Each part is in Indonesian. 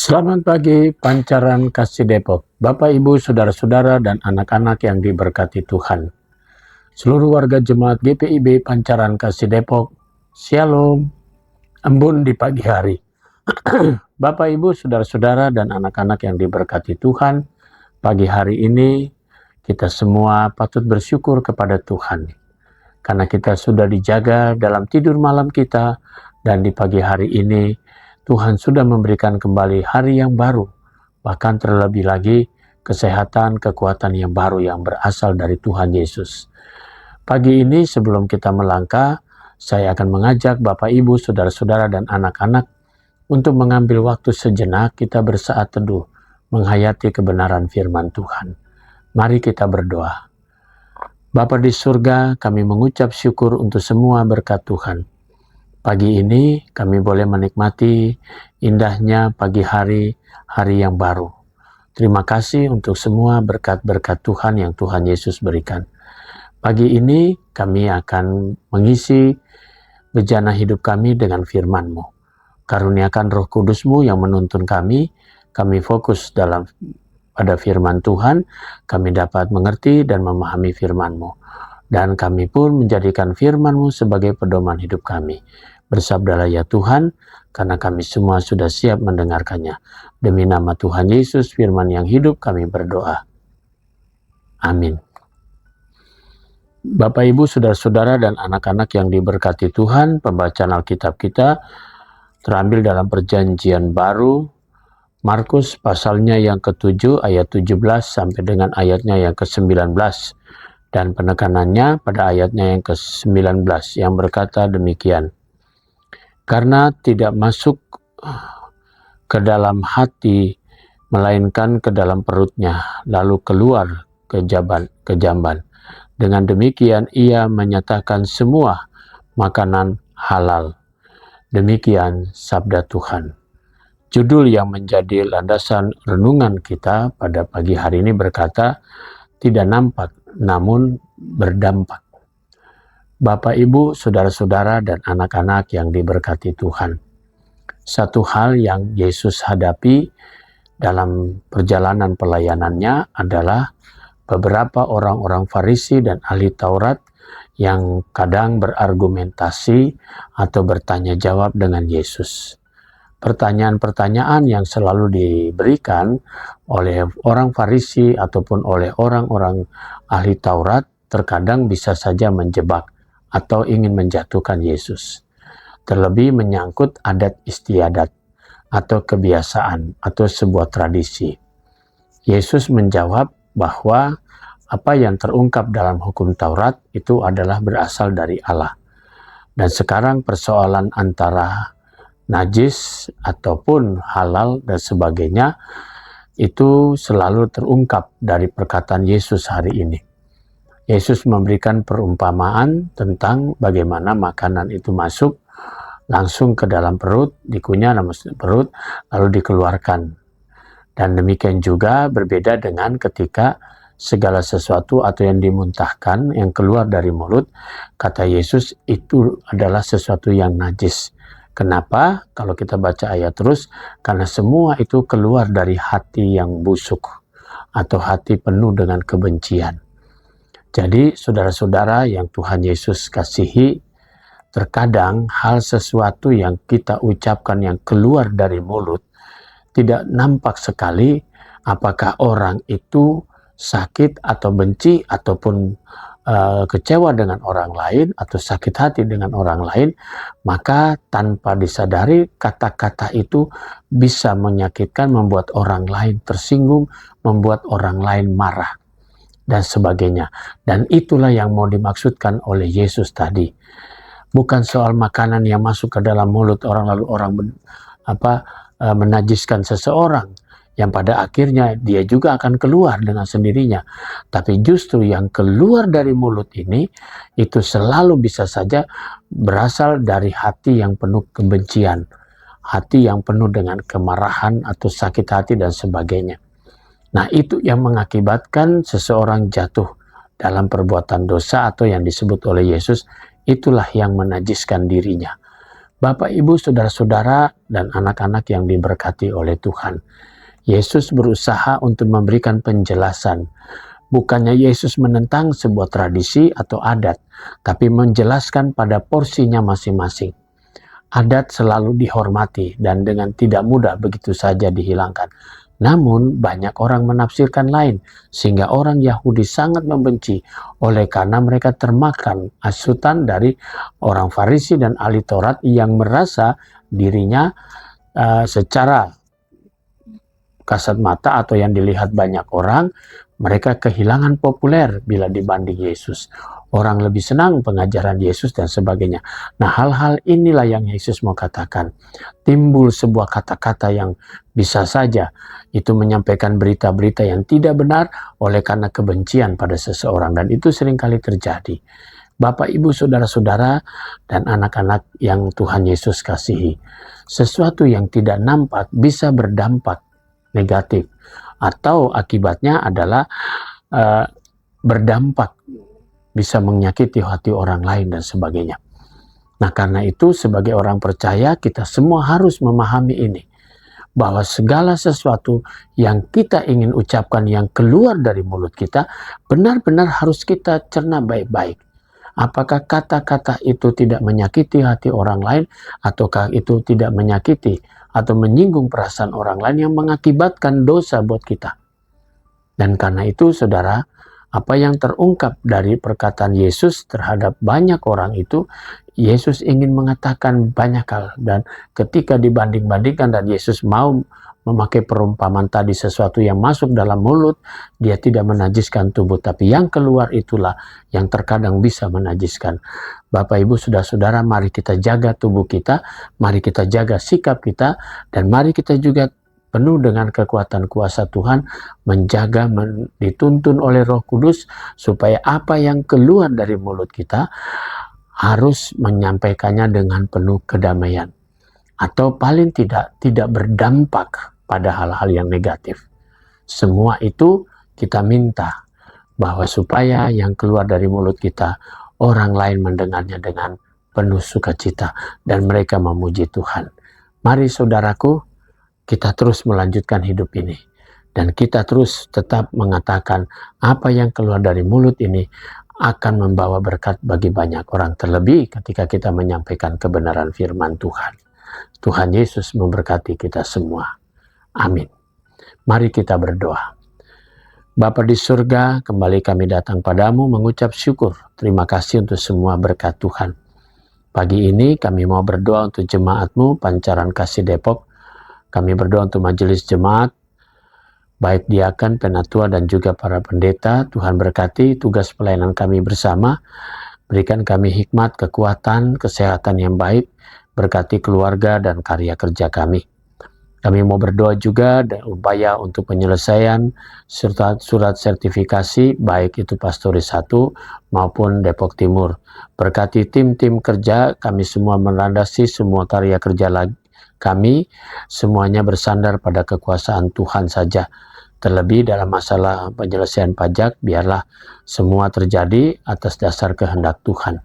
Selamat pagi Pancaran Kasih Depok, Bapak Ibu, Saudara-saudara dan anak-anak yang diberkati Tuhan. Seluruh warga jemaat GPIB Pancaran Kasih Depok, Shalom, embun di pagi hari. Bapak Ibu, Saudara-saudara dan anak-anak yang diberkati Tuhan, pagi hari ini kita semua patut bersyukur kepada Tuhan. Karena kita sudah dijaga dalam tidur malam kita, dan di pagi hari ini Tuhan sudah memberikan kembali hari yang baru, bahkan terlebih lagi kesehatan, kekuatan yang baru yang berasal dari Tuhan Yesus. Pagi ini sebelum kita melangkah, saya akan mengajak Bapak Ibu, Saudara-saudara dan anak-anak untuk mengambil waktu sejenak kita bersaat teduh, menghayati kebenaran firman Tuhan. Mari kita berdoa. Bapa di surga, kami mengucap syukur untuk semua berkat Tuhan. Pagi ini kami boleh menikmati indahnya pagi hari yang baru. Terima kasih untuk semua berkat-berkat Tuhan yang Tuhan Yesus berikan. Pagi ini kami akan mengisi bejana hidup kami dengan firman-Mu. Karuniakan Roh Kudus-Mu yang menuntun kami fokus pada firman Tuhan, kami dapat mengerti dan memahami firman-Mu. Dan kami pun menjadikan firman-Mu sebagai pedoman hidup kami. Bersabdalah ya Tuhan, karena kami semua sudah siap mendengarkannya. Demi nama Tuhan Yesus, firman yang hidup, kami berdoa. Amin. Bapak, Ibu, Saudara-saudara dan anak-anak yang diberkati Tuhan, pembacaan Alkitab kita terambil dalam Perjanjian Baru, Markus pasalnya yang ke-7 ayat 17 sampai dengan ayatnya yang ke-19. Dan penekanannya pada ayatnya yang ke-19 yang berkata demikian. Karena tidak masuk ke dalam hati, melainkan ke dalam perutnya, lalu keluar ke jamban. Dengan demikian ia menyatakan semua makanan halal. Demikian sabda Tuhan. Judul yang menjadi landasan renungan kita pada pagi hari ini berkata, tidak nampak namun berdampak. Bapak, Ibu, Saudara-saudara dan anak-anak yang diberkati Tuhan. Satu hal yang Yesus hadapi dalam perjalanan pelayanannya adalah beberapa orang-orang Farisi dan ahli Taurat yang kadang berargumentasi atau bertanya jawab dengan Yesus. Pertanyaan-pertanyaan yang selalu diberikan oleh orang Farisi ataupun oleh orang-orang ahli Taurat terkadang bisa saja menjebak atau ingin menjatuhkan Yesus. Terlebih menyangkut adat istiadat atau kebiasaan atau sebuah tradisi. Yesus menjawab bahwa apa yang terungkap dalam hukum Taurat itu adalah berasal dari Allah. Dan sekarang persoalan antara najis ataupun halal dan sebagainya itu selalu terungkap dari perkataan Yesus hari ini. Yesus memberikan perumpamaan tentang bagaimana makanan itu masuk langsung ke dalam perut, dikunyah dalam perut, lalu dikeluarkan. Dan demikian juga berbeda dengan ketika segala sesuatu atau yang dimuntahkan, yang keluar dari mulut, kata Yesus itu adalah sesuatu yang najis. Kenapa? Kalau kita baca ayat terus, karena semua itu keluar dari hati yang busuk atau hati penuh dengan kebencian. Jadi saudara-saudara yang Tuhan Yesus kasihi, terkadang hal sesuatu yang kita ucapkan yang keluar dari mulut tidak nampak sekali apakah orang itu sakit atau benci ataupun kecewa dengan orang lain atau sakit hati dengan orang lain, maka tanpa disadari kata-kata itu bisa menyakitkan, membuat orang lain tersinggung, membuat orang lain marah dan sebagainya. Dan itulah yang mau dimaksudkan oleh Yesus tadi. Bukan soal makanan yang masuk ke dalam mulut orang lalu orang menajiskan seseorang, yang pada akhirnya dia juga akan keluar dengan sendirinya. Tapi justru yang keluar dari mulut ini itu selalu bisa saja berasal dari hati yang penuh kebencian, hati yang penuh dengan kemarahan atau sakit hati dan sebagainya. Nah, itu yang mengakibatkan seseorang jatuh dalam perbuatan dosa atau yang disebut oleh Yesus, itulah yang menajiskan dirinya. Bapak, Ibu, saudara-saudara, dan anak-anak yang diberkati oleh Tuhan. Yesus berusaha untuk memberikan penjelasan. Bukannya Yesus menentang sebuah tradisi atau adat, tapi menjelaskan pada porsinya masing-masing. Adat selalu dihormati dan dengan tidak mudah begitu saja dihilangkan. Namun banyak orang menafsirkan lain, sehingga orang Yahudi sangat membenci oleh karena mereka termakan hasutan dari orang Farisi dan ahli Taurat yang merasa dirinya secara kasat mata atau yang dilihat banyak orang, mereka kehilangan populer bila dibanding Yesus. Orang lebih senang pengajaran Yesus dan sebagainya. Nah, hal-hal inilah yang Yesus mau katakan. Timbul sebuah kata-kata yang bisa saja itu menyampaikan berita-berita yang tidak benar oleh karena kebencian pada seseorang. Dan itu seringkali terjadi. Bapak, Ibu, saudara-saudara, dan anak-anak yang Tuhan Yesus kasihi. Sesuatu yang tidak nampak bisa berdampak negatif. Atau akibatnya adalah berdampak, bisa menyakiti hati orang lain dan sebagainya. Nah, karena itu sebagai orang percaya kita semua harus memahami ini, bahwa segala sesuatu yang kita ingin ucapkan yang keluar dari mulut kita benar-benar harus kita cerna baik-baik. Apakah kata-kata itu tidak menyakiti hati orang lain, ataukah itu tidak menyakiti atau menyinggung perasaan orang lain yang mengakibatkan dosa buat kita. Dan karena itu, saudara, apa yang terungkap dari perkataan Yesus terhadap banyak orang itu, Yesus ingin mengatakan banyak hal. Dan ketika dibanding-bandingkan dan Yesus mau memakai perumpamaan tadi, sesuatu yang masuk dalam mulut, dia tidak menajiskan tubuh. Tapi yang keluar itulah yang terkadang bisa menajiskan. Bapak, Ibu, saudara-saudara, mari kita jaga tubuh kita, mari kita jaga sikap kita, dan mari kita juga penuh dengan kekuatan kuasa Tuhan, menjaga, dituntun oleh Roh Kudus, supaya apa yang keluar dari mulut kita harus menyampaikannya dengan penuh kedamaian. Atau paling tidak berdampak pada hal-hal yang negatif. Semua itu kita minta bahwa supaya yang keluar dari mulut kita, orang lain mendengarnya dengan penuh sukacita dan mereka memuji Tuhan. Mari saudaraku, kita terus melanjutkan hidup ini. Dan kita terus tetap mengatakan apa yang keluar dari mulut ini akan membawa berkat bagi banyak orang. Terlebih ketika kita menyampaikan kebenaran firman Tuhan. Tuhan Yesus memberkati kita semua. Amin. Mari kita berdoa. Bapa di surga, kembali kami datang padamu mengucap syukur. Terima kasih untuk semua berkat Tuhan. Pagi ini kami mau berdoa untuk jemaat-Mu Pancaran Kasih Depok. Kami berdoa untuk majelis jemaat, baik diakan, penatua, dan juga para pendeta. Tuhan berkati tugas pelayanan kami bersama. Berikan kami hikmat, kekuatan, kesehatan yang baik. Berkati keluarga dan karya kerja kami. Kami mau berdoa juga dan upaya untuk penyelesaian surat sertifikasi, baik itu Pastoris 1 maupun Depok Timur. Berkati tim-tim kerja, kami semua melandasi semua karya kerja kami, semuanya bersandar pada kekuasaan Tuhan saja. Terlebih dalam masalah penyelesaian pajak, biarlah semua terjadi atas dasar kehendak Tuhan.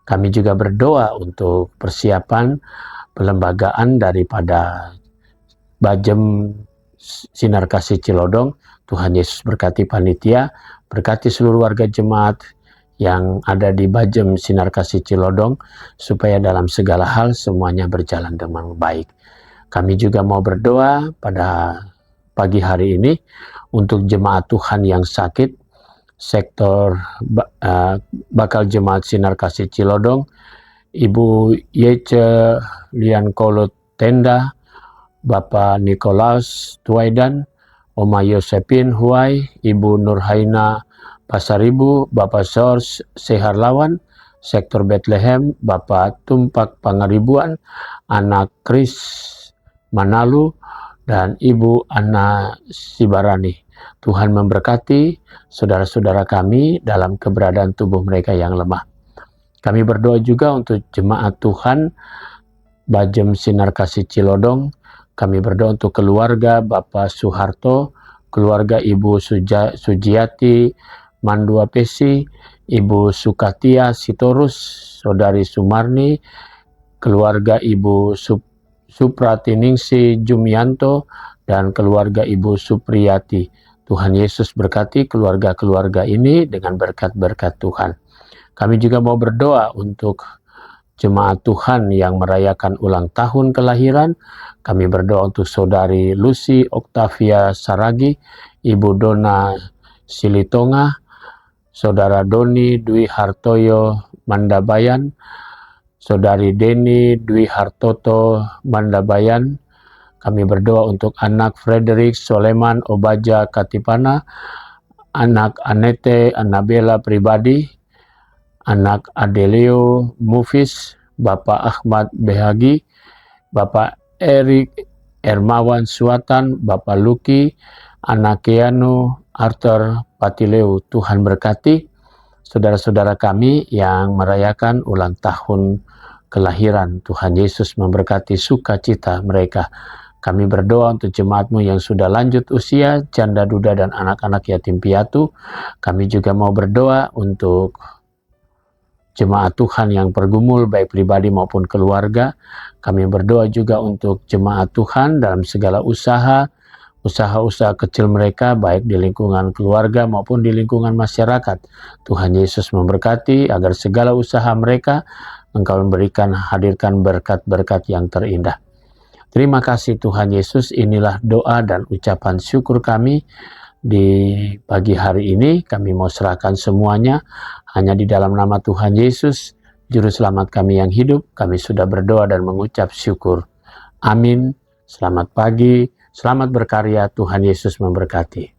Kami juga berdoa untuk persiapan pelembagaan daripada Bajem Sinar Kasih Cilodong. Tuhan Yesus berkati panitia, berkati seluruh warga jemaat yang ada di Bajem Sinar Kasih Cilodong, supaya dalam segala hal semuanya berjalan dengan baik. Kami juga mau berdoa pada pagi hari ini untuk jemaat Tuhan yang sakit, sektor bakal jemaat Sinar Kasih Cilodong, Ibu Yece Lian Kolot Tenda, Bapak Nikolaus Tuaidan, Oma Yosepin Huai, Ibu Nurhaina Pasaribu, Bapak Sors Seharlawan, sektor Bethlehem, Bapak Tumpak Pangaribuan, Anak Kris Manalu, dan Ibu Ana Sibarani. Tuhan memberkati saudara-saudara kami dalam keberadaan tubuh mereka yang lemah. Kami berdoa juga untuk jemaat Tuhan Bajem Sinar Kasih Cilodong. Kami berdoa untuk keluarga Bapak Suharto, keluarga Ibu Sujiati Mandua Pesi, Ibu Sukatia Sitorus, Saudari Sumarni, keluarga Ibu Supratiningsi Jumianto, dan keluarga Ibu Supriyati. Tuhan Yesus berkati keluarga-keluarga ini dengan berkat-berkat Tuhan. Kami juga mau berdoa untuk jemaat Tuhan yang merayakan ulang tahun kelahiran. Kami berdoa untuk Saudari Lucy Octavia Saragi, Ibu Dona Silitonga, Saudara Doni Dwi Hartoyo Mandabayan, Saudari Deni Dwi Hartoto Mandabayan. Kami berdoa untuk anak Frederick Soleman Obaja Katipana, anak Anete Annabella Pribadi, anak Adelio Mufis, Bapak Ahmad Behagi, Bapak Erik Ermawan Suatan, Bapak Luki, anak Keanu Arthur Patileu. Tuhan berkati saudara-saudara kami yang merayakan ulang tahun kelahiran. Tuhan Yesus memberkati sukacita mereka. Kami berdoa untuk jemaatmu yang sudah lanjut usia, janda duda dan anak-anak yatim piatu. Kami juga mau berdoa untuk jemaat Tuhan yang pergumul baik pribadi maupun keluarga. Kami berdoa juga untuk jemaat Tuhan dalam segala usaha-usaha kecil mereka baik di lingkungan keluarga maupun di lingkungan masyarakat. Tuhan Yesus memberkati agar segala usaha mereka Engkau hadirkan berkat-berkat yang terindah. Terima kasih Tuhan Yesus, inilah doa dan ucapan syukur kami di pagi hari ini. Kami mau serahkan semuanya hanya di dalam nama Tuhan Yesus, Juru Selamat kami yang hidup. Kami sudah berdoa dan mengucap syukur. Amin. Selamat pagi, selamat berkarya, Tuhan Yesus memberkati.